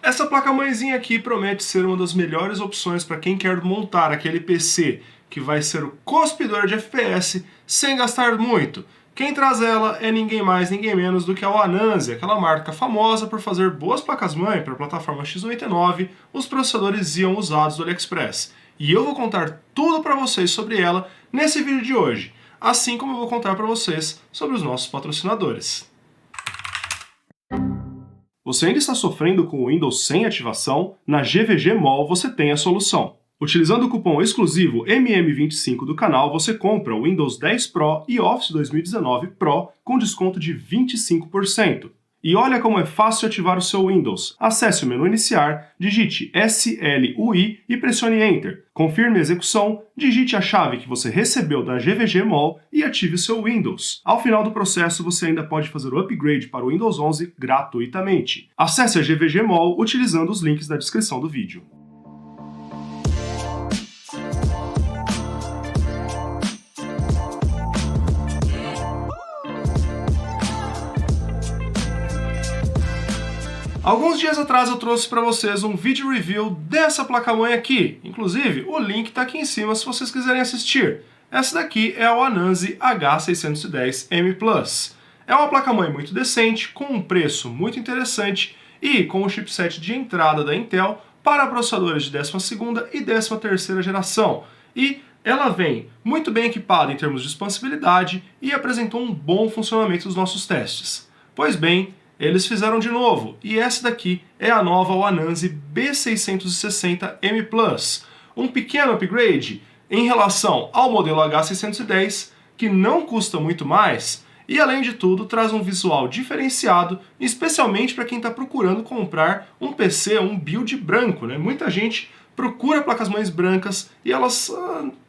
Essa placa-mãezinha aqui promete ser uma das melhores opções para quem quer montar aquele PC que vai ser o cuspidor de FPS sem gastar muito. Quem traz ela é ninguém mais, ninguém menos do que a Anansi, aquela marca famosa por fazer boas placas-mãe para a plataforma x99, os processadores Xeon usados do AliExpress. E eu vou contar tudo para vocês sobre ela nesse vídeo de hoje, assim como eu vou contar para vocês sobre os nossos patrocinadores. Você ainda está sofrendo com o Windows sem ativação? Na GVG Mall você tem a solução. Utilizando o cupom exclusivo MM25 do canal, você compra o Windows 10 Pro e Office 2019 Pro com desconto de 25%. E olha como é fácil ativar o seu Windows. Acesse o menu Iniciar, digite SLUI e pressione Enter. Confirme a execução, digite a chave que você recebeu da GVG Mall e ative o seu Windows. Ao final do processo, você ainda pode fazer o upgrade para o Windows 11 gratuitamente. Acesse a GVG Mall utilizando os links da descrição do vídeo. Alguns dias atrás eu trouxe para vocês um vídeo review dessa placa-mãe aqui. Inclusive, o link está aqui em cima se vocês quiserem assistir. Essa daqui é a Anansi H610M Plus. É uma placa-mãe muito decente, com um preço muito interessante e com o chipset de entrada da Intel para processadores de 12ª e 13ª geração. E ela vem muito bem equipada em termos de expansibilidade e apresentou um bom funcionamento nos nossos testes. Pois bem, eles fizeram de novo, e essa daqui é a nova Anansi B660M Plus, um pequeno upgrade em relação ao modelo H610, que não custa muito mais, e além de tudo traz um visual diferenciado, especialmente para quem está procurando comprar um PC, um build branco, né? Muita gente procura placas-mães brancas e elas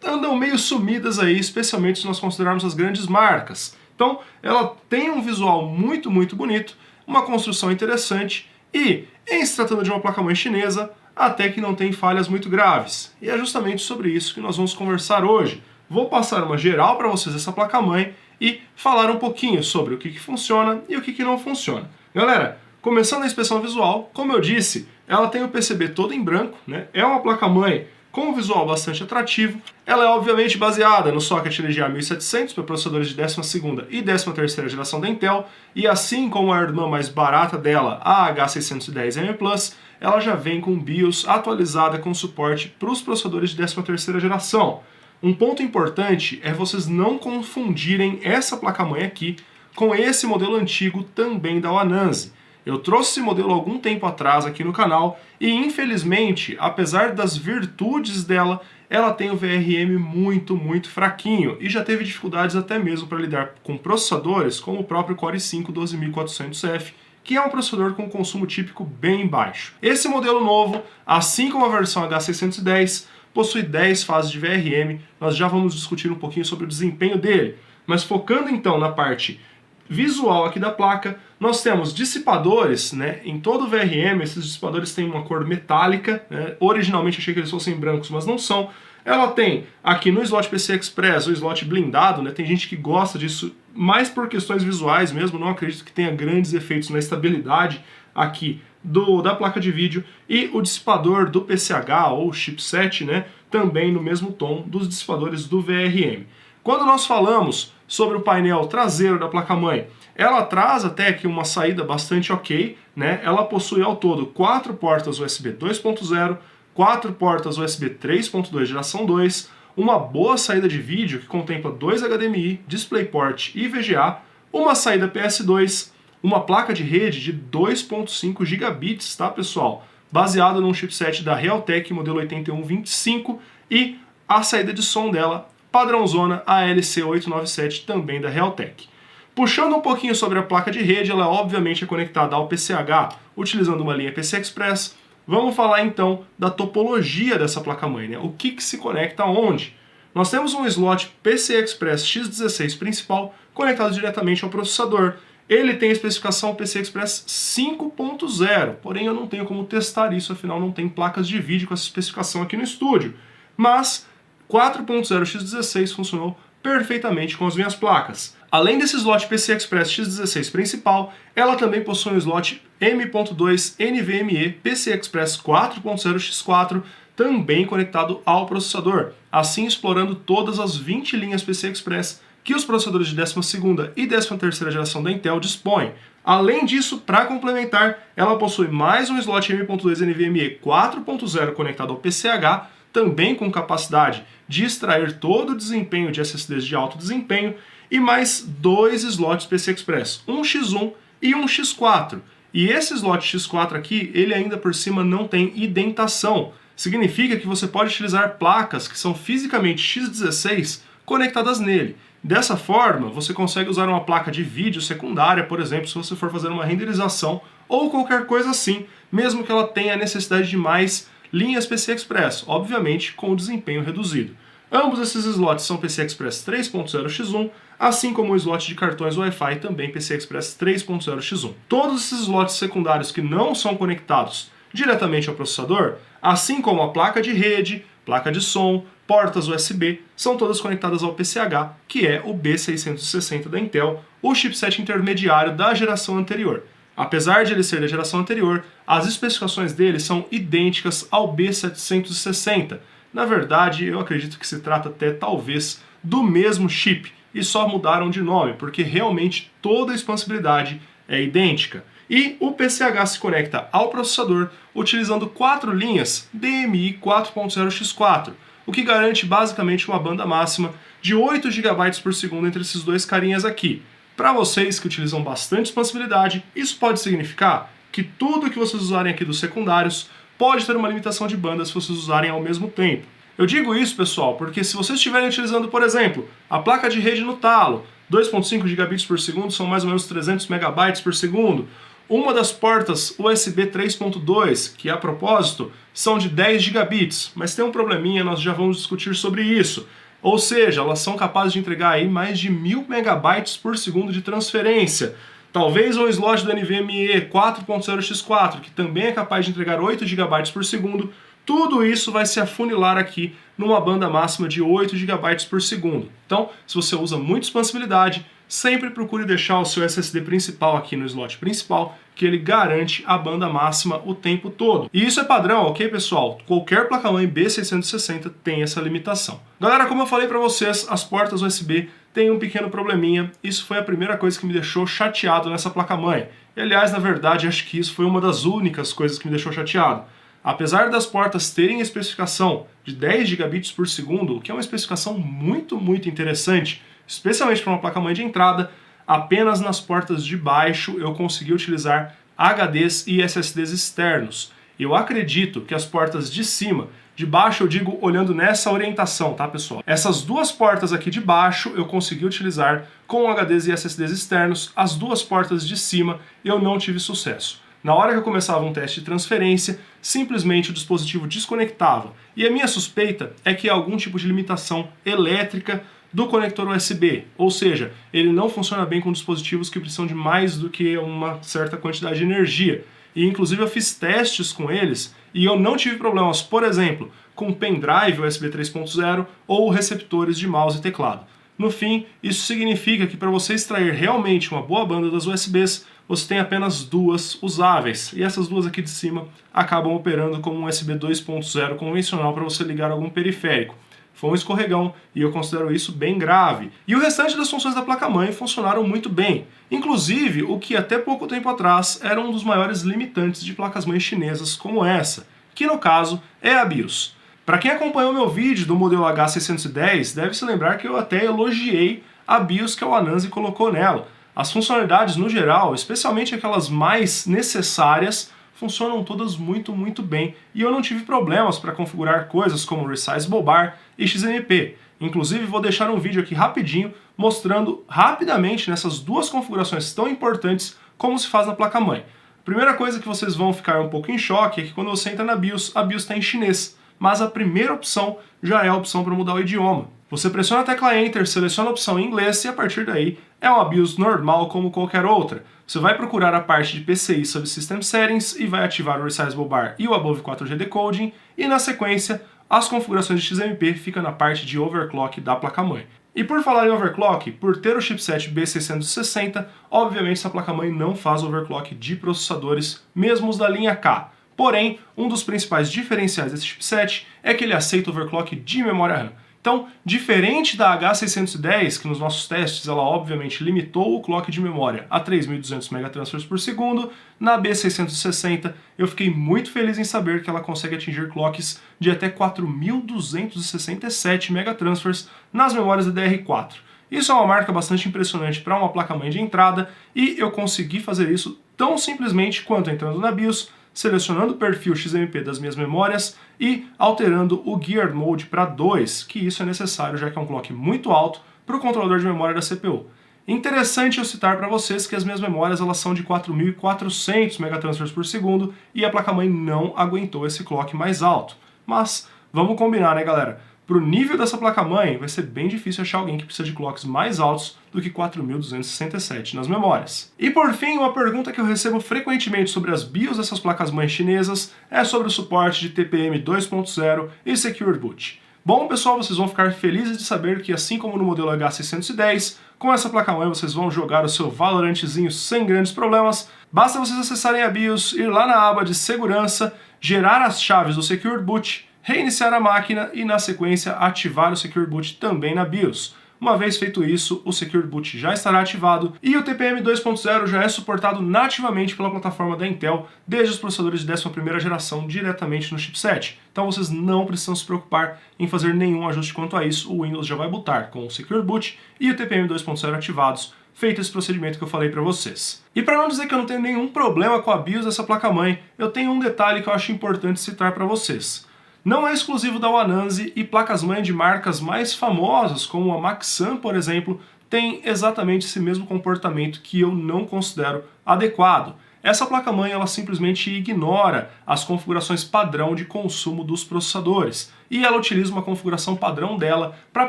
andam meio sumidas aí, especialmente se nós considerarmos as grandes marcas. Então, ela tem um visual muito bonito, uma construção interessante e, em se tratando de uma placa-mãe chinesa, até que não tem falhas muito graves. E é justamente sobre isso que nós vamos conversar hoje. Vou passar uma geral para vocês dessa placa-mãe e falar um pouquinho sobre o que funciona e o que não funciona. Galera, começando a inspeção visual, como eu disse, ela tem o PCB todo em branco, né? É uma placa-mãe com um visual bastante atrativo. Ela é obviamente baseada no socket LGA 1700 para processadores de 12ª e 13ª geração da Intel, e assim como a irmã mais barata dela, a H610M Plus, ela já vem com BIOS atualizada com suporte para os processadores de 13ª geração. Um ponto importante é vocês não confundirem essa placa-mãe aqui com esse modelo antigo também da Anansi. Eu trouxe esse modelo há algum tempo atrás aqui no canal e, infelizmente, apesar das virtudes dela, ela tem o VRM muito fraquinho e já teve dificuldades até mesmo para lidar com processadores como o próprio Core i5 12400F, que é um processador com consumo típico bem baixo. Esse modelo novo, assim como a versão H610, possui 10 fases de VRM, nós já vamos discutir um pouquinho sobre o desempenho dele, mas focando então na parte visual aqui da placa, nós temos dissipadores, né, em todo o VRM. Esses dissipadores têm uma cor metálica, né? Originalmente achei que eles fossem brancos, mas não são. Ela tem aqui no slot PCI Express o slot blindado, né? Tem gente que gosta disso mais por questões visuais mesmo, não acredito que tenha grandes efeitos na estabilidade aqui da placa de vídeo, e o dissipador do PCH ou chipset, né, também no mesmo tom dos dissipadores do VRM. Quando nós falamos sobre o painel traseiro da placa-mãe, ela traz até que uma saída bastante ok, né? Ela possui ao todo 4 portas USB 2.0, 4 portas USB 3.2 geração 2, uma boa saída de vídeo que contempla 2 HDMI, DisplayPort e VGA, uma saída PS2, uma placa de rede de 2.5 gigabits, tá pessoal? Baseada num chipset da Realtek modelo 8125 e a saída de som dela padrãozona ALC897 também da Realtek. Puxando um pouquinho sobre a placa de rede, ela obviamente é conectada ao PCH utilizando uma linha PCI Express. Vamos falar então da topologia dessa placa-mãe, né? O que se conecta aonde? Nós temos um slot PCI Express X16 principal conectado diretamente ao processador. Ele tem a especificação PCI Express 5.0, porém eu não tenho como testar isso, afinal não tem placas de vídeo com essa especificação aqui no estúdio. Mas 4.0 X16 funcionou perfeitamente com as minhas placas. Além desse slot PCI Express X16 principal, ela também possui um slot M.2 NVMe PCI Express 4.0x4, também conectado ao processador, assim explorando todas as 20 linhas PCI Express que os processadores de 12ª e 13ª geração da Intel dispõem. Além disso, para complementar, ela possui mais um slot M.2 NVMe 4.0 conectado ao PCH, também com capacidade de extrair todo o desempenho de SSDs de alto desempenho, e mais dois slots PCI Express, um X1 e um X4. E esse slot X4 aqui, ele ainda por cima não tem indentação. Significa que você pode utilizar placas que são fisicamente X16 conectadas nele. Dessa forma, você consegue usar uma placa de vídeo secundária, por exemplo, se você for fazer uma renderização ou qualquer coisa assim, mesmo que ela tenha a necessidade de mais linhas PCI Express, obviamente com o desempenho reduzido. Ambos esses slots são PCI Express 3.0x1, assim como o slot de cartões Wi-Fi também PCI Express 3.0x1. Todos esses slots secundários que não são conectados diretamente ao processador, assim como a placa de rede, placa de som, portas USB, são todas conectadas ao PCH, que é o B660 da Intel, o chipset intermediário da geração anterior. Apesar de ele ser da geração anterior, as especificações dele são idênticas ao B760. Na verdade, eu acredito que se trata até talvez do mesmo chip, e só mudaram de nome, porque realmente toda a expansibilidade é idêntica. E o PCH se conecta ao processador utilizando 4 linhas DMI 4.0x4, o que garante basicamente uma banda máxima de 8 GB por segundo entre esses dois carinhas aqui. Para vocês que utilizam bastante expansibilidade, isso pode significar que tudo que vocês usarem aqui dos secundários pode ter uma limitação de banda se vocês usarem ao mesmo tempo. Eu digo isso, pessoal, porque se vocês estiverem utilizando, por exemplo, a placa de rede no talo, 2.5 gigabits por segundo são mais ou menos 300 megabytes por segundo, uma das portas USB 3.2, que a propósito são de 10 gigabits, mas tem um probleminha, nós já vamos discutir sobre isso. Ou seja, elas são capazes de entregar aí mais de 1000 megabytes por segundo de transferência. Talvez um slot do NVMe 4.0x4, que também é capaz de entregar 8 GB por segundo, tudo isso vai se afunilar aqui numa banda máxima de 8 GB por segundo. Então, se você usa muita expansibilidade, sempre procure deixar o seu SSD principal aqui no slot principal, que ele garante a banda máxima o tempo todo. E isso é padrão, ok, pessoal? Qualquer placa-mãe B660 tem essa limitação. Galera, como eu falei para vocês, as portas USB têm um pequeno probleminha. Isso foi a primeira coisa que me deixou chateado nessa placa-mãe. E, aliás, na verdade, acho que isso foi uma das únicas coisas que me deixou chateado. Apesar das portas terem especificação de 10 gigabits por segundo, o que é uma especificação muito interessante, especialmente para uma placa-mãe de entrada, apenas nas portas de baixo eu consegui utilizar HDs e SSDs externos. Eu acredito que as portas de cima, de baixo eu digo olhando nessa orientação, tá, pessoal? Essas duas portas aqui de baixo eu consegui utilizar com HDs e SSDs externos, as duas portas de cima eu não tive sucesso. Na hora que eu começava um teste de transferência, simplesmente o dispositivo desconectava. E a minha suspeita é que é algum tipo de limitação elétrica do conector USB, ou seja, ele não funciona bem com dispositivos que precisam de mais do que uma certa quantidade de energia. E inclusive eu fiz testes com eles e eu não tive problemas, por exemplo, com pendrive USB 3.0 ou receptores de mouse e teclado. No fim, isso significa que para você extrair realmente uma boa banda das USBs, você tem apenas duas usáveis, e essas duas aqui de cima acabam operando como um USB 2.0 convencional para você ligar algum periférico. Foi um escorregão e eu considero isso bem grave. E o restante das funções da placa-mãe funcionaram muito bem, inclusive o que até pouco tempo atrás era um dos maiores limitantes de placas-mãe chinesas como essa, que no caso é a BIOS. Para quem acompanhou meu vídeo do modelo H610, deve se lembrar que eu até elogiei a BIOS que a Anansi colocou nela. As funcionalidades no geral, especialmente aquelas mais necessárias, funcionam todas muito bem e eu não tive problemas para configurar coisas como Resizable Bar e XMP. Inclusive vou deixar um vídeo aqui rapidinho mostrando rapidamente nessas duas configurações tão importantes como se faz na placa-mãe. A primeira coisa que vocês vão ficar um pouco em choque é que quando você entra na BIOS, a BIOS está em chinês, mas a primeira opção já é a opção para mudar o idioma. Você pressiona a tecla Enter, seleciona a opção em inglês e a partir daí é uma BIOS normal como qualquer outra. Você vai procurar a parte de PCI Subsystem Settings e vai ativar o Resizable Bar e o Above 4G Decoding e na sequência as configurações de XMP ficam na parte de overclock da placa-mãe. E por falar em overclock, por ter o chipset B660, obviamente essa placa-mãe não faz overclock de processadores, mesmo os da linha K. Porém, um dos principais diferenciais desse chipset é que ele aceita overclock de memória RAM. Então, diferente da H610, que nos nossos testes ela obviamente limitou o clock de memória a 3.200 megatransfers por segundo, na B660 eu fiquei muito feliz em saber que ela consegue atingir clocks de até 4.267 megatransfers nas memórias DDR4. Isso é uma marca bastante impressionante para uma placa-mãe de entrada e eu consegui fazer isso tão simplesmente quanto entrando na BIOS, selecionando o perfil XMP das minhas memórias e alterando o Geared Mode para 2, que isso é necessário já que é um clock muito alto para o controlador de memória da CPU. Interessante eu citar para vocês que as minhas memórias elas são de 4.400 megatransfers por segundo e a placa-mãe não aguentou esse clock mais alto. Mas vamos combinar, né, galera? Para o nível dessa placa-mãe, vai ser bem difícil achar alguém que precisa de clocks mais altos do que 4.267 nas memórias. E por fim, uma pergunta que eu recebo frequentemente sobre as BIOS dessas placas-mães chinesas é sobre o suporte de TPM 2.0 e Secure Boot. Bom, pessoal, vocês vão ficar felizes de saber que, assim como no modelo H610, com essa placa-mãe vocês vão jogar o seu Valorantzinho sem grandes problemas. Basta vocês acessarem a BIOS, ir lá na aba de segurança, gerar as chaves do Secure Boot, reiniciar a máquina e, na sequência, ativar o Secure Boot também na BIOS. Uma vez feito isso, o Secure Boot já estará ativado e o TPM 2.0 já é suportado nativamente pela plataforma da Intel desde os processadores de 11ª geração diretamente no chipset. Então vocês não precisam se preocupar em fazer nenhum ajuste quanto a isso, o Windows já vai bootar com o Secure Boot e o TPM 2.0 ativados, feito esse procedimento que eu falei para vocês. E para não dizer que eu não tenho nenhum problema com a BIOS dessa placa-mãe, eu tenho um detalhe que eu acho importante citar para vocês. Não é exclusivo da Wananzi e placas-mãe de marcas mais famosas, como a Maxam, por exemplo, têm exatamente esse mesmo comportamento que eu não considero adequado. Essa placa-mãe ela simplesmente ignora as configurações padrão de consumo dos processadores e ela utiliza uma configuração padrão dela para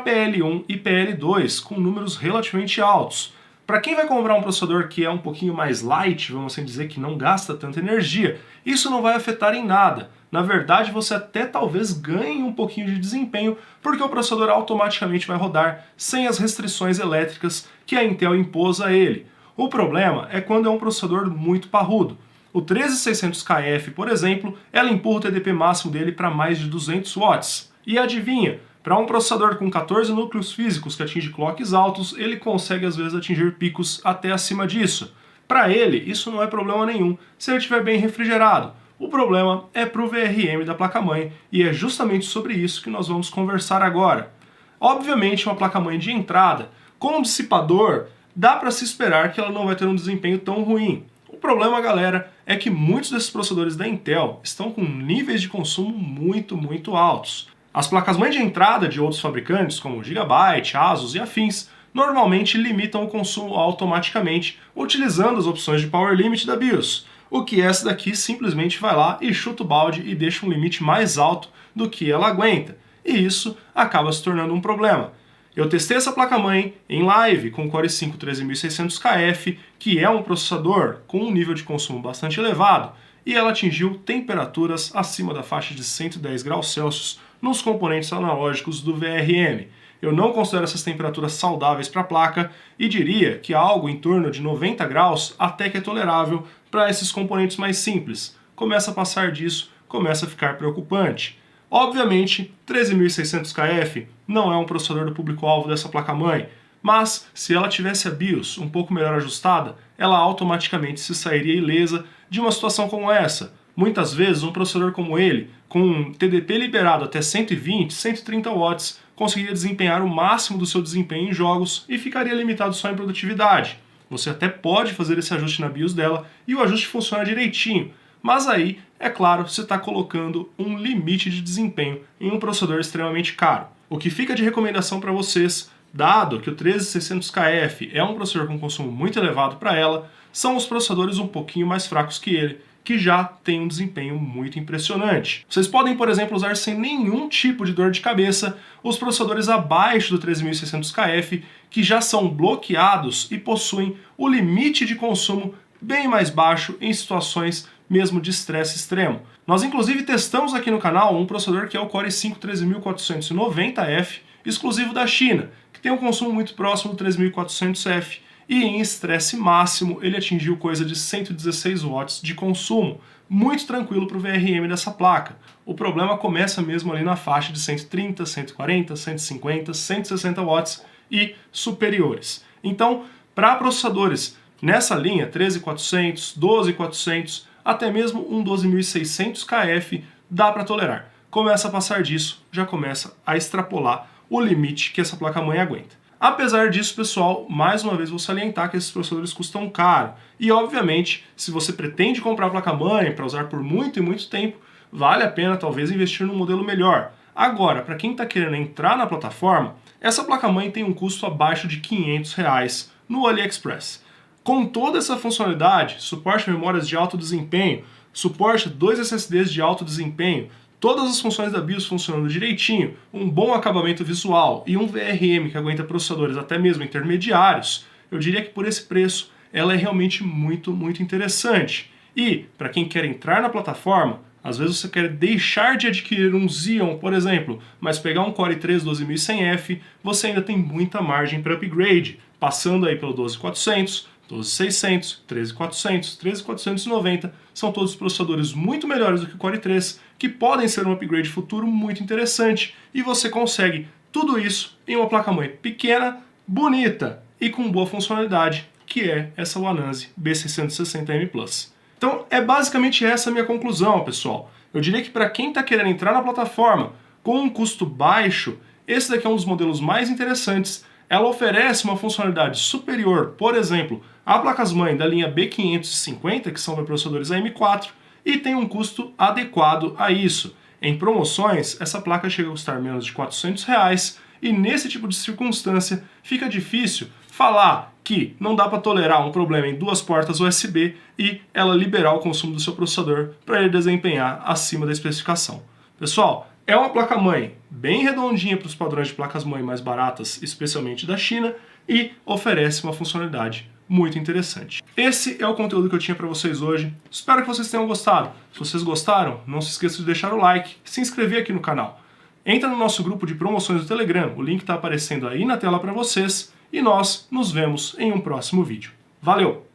PL1 e PL2 com números relativamente altos. Para quem vai comprar um processador que é um pouquinho mais light, vamos assim dizer, que não gasta tanta energia, isso não vai afetar em nada. Na verdade, você até talvez ganhe um pouquinho de desempenho, porque o processador automaticamente vai rodar sem as restrições elétricas que a Intel impôs a ele. O problema é quando é um processador muito parrudo. O 13600KF, por exemplo, ela empurra o TDP máximo dele para mais de 200 watts. E adivinha? Para um processador com 14 núcleos físicos que atinge clocks altos, ele consegue às vezes atingir picos até acima disso. Para ele, isso não é problema nenhum, se ele estiver bem refrigerado. O problema é para o VRM da placa-mãe, e é justamente sobre isso que nós vamos conversar agora. Obviamente, uma placa-mãe de entrada, com um dissipador, dá para se esperar que ela não vai ter um desempenho tão ruim. O problema, galera, é que muitos desses processadores da Intel estão com níveis de consumo muito altos. As placas-mãe de entrada de outros fabricantes, como Gigabyte, Asus e afins, normalmente limitam o consumo automaticamente, utilizando as opções de Power Limit da BIOS. O que essa daqui simplesmente vai lá e chuta o balde e deixa um limite mais alto do que ela aguenta. E isso acaba se tornando um problema. Eu testei essa placa-mãe em live com o Core i5 13600KF, que é um processador com um nível de consumo bastante elevado, e ela atingiu temperaturas acima da faixa de 110 graus Celsius nos componentes analógicos do VRM. Eu não considero essas temperaturas saudáveis para a placa e diria que algo em torno de 90 graus até que é tolerável para esses componentes mais simples. Começa a passar disso, começa a ficar preocupante. Obviamente, 13600KF não é um processador do público-alvo dessa placa-mãe, mas se ela tivesse a BIOS um pouco melhor ajustada, ela automaticamente se sairia ilesa de uma situação como essa. Muitas vezes, um processador como ele, com um TDP liberado até 120, 130 watts, conseguiria desempenhar o máximo do seu desempenho em jogos e ficaria limitado só em produtividade. Você até pode fazer esse ajuste na BIOS dela e o ajuste funciona direitinho, mas aí, é claro, você está colocando um limite de desempenho em um processador extremamente caro. O que fica de recomendação para vocês, dado que o 13600KF é um processador com consumo muito elevado para ela, são os processadores um pouquinho mais fracos que ele, que já tem um desempenho muito impressionante. Vocês podem, por exemplo, usar sem nenhum tipo de dor de cabeça os processadores abaixo do 13600KF, que já são bloqueados e possuem o limite de consumo bem mais baixo em situações mesmo de estresse extremo. Nós inclusive testamos aqui no canal um processador que é o Core i5 13490F, exclusivo da China, que tem um consumo muito próximo do 3400F, e em estresse máximo ele atingiu coisa de 116 watts de consumo, muito tranquilo para o VRM dessa placa. O problema começa mesmo ali na faixa de 130, 140, 150, 160 watts e superiores. Então, para processadores nessa linha 13400, 12400, até mesmo um 12600 KF, dá para tolerar. Começa a passar disso, já começa a extrapolar o limite que essa placa-mãe aguenta. Apesar disso, pessoal, mais uma vez vou salientar que esses processadores custam caro. E, obviamente, se você pretende comprar a placa-mãe para usar por muito e muito tempo, vale a pena talvez investir num modelo melhor. Agora, para quem está querendo entrar na plataforma, essa placa-mãe tem um custo abaixo de R$500 no AliExpress. Com toda essa funcionalidade, suporte a memórias de alto desempenho, suporte a 2 SSDs de alto desempenho, todas as funções da BIOS funcionando direitinho, um bom acabamento visual e um VRM que aguenta processadores até mesmo intermediários, eu diria que por esse preço ela é realmente muito interessante. E, para quem quer entrar na plataforma, às vezes você quer deixar de adquirir um Xeon, por exemplo, mas pegar um Core i3 12100F, você ainda tem muita margem para upgrade, passando aí pelo 12400, 12600, 13400, 13490, são todos processadores muito melhores do que o Core i3, que podem ser um upgrade futuro muito interessante, e você consegue tudo isso em uma placa-mãe pequena, bonita e com boa funcionalidade, que é essa Anansi B660M Plus. Então é basicamente essa a minha conclusão, pessoal. Eu diria que para quem está querendo entrar na plataforma com um custo baixo, esse daqui é um dos modelos mais interessantes. Ela oferece uma funcionalidade superior, por exemplo, a placas-mãe da linha B550, que são processadores AM4, e tem um custo adequado a isso. Em promoções, essa placa chega a custar menos de R$400, e nesse tipo de circunstância fica difícil falar que não dá para tolerar um problema em 2 portas USB e ela liberar o consumo do seu processador para ele desempenhar acima da especificação. Pessoal, é uma placa-mãe bem redondinha para os padrões de placas-mãe mais baratas, especialmente da China, e oferece uma funcionalidade muito interessante. Esse é o conteúdo que eu tinha para vocês hoje. Espero que vocês tenham gostado. Se vocês gostaram, não se esqueça de deixar o like, se inscrever aqui no canal. Entra no nosso grupo de promoções do Telegram, o link está aparecendo aí na tela para vocês, e nós nos vemos em um próximo vídeo. Valeu!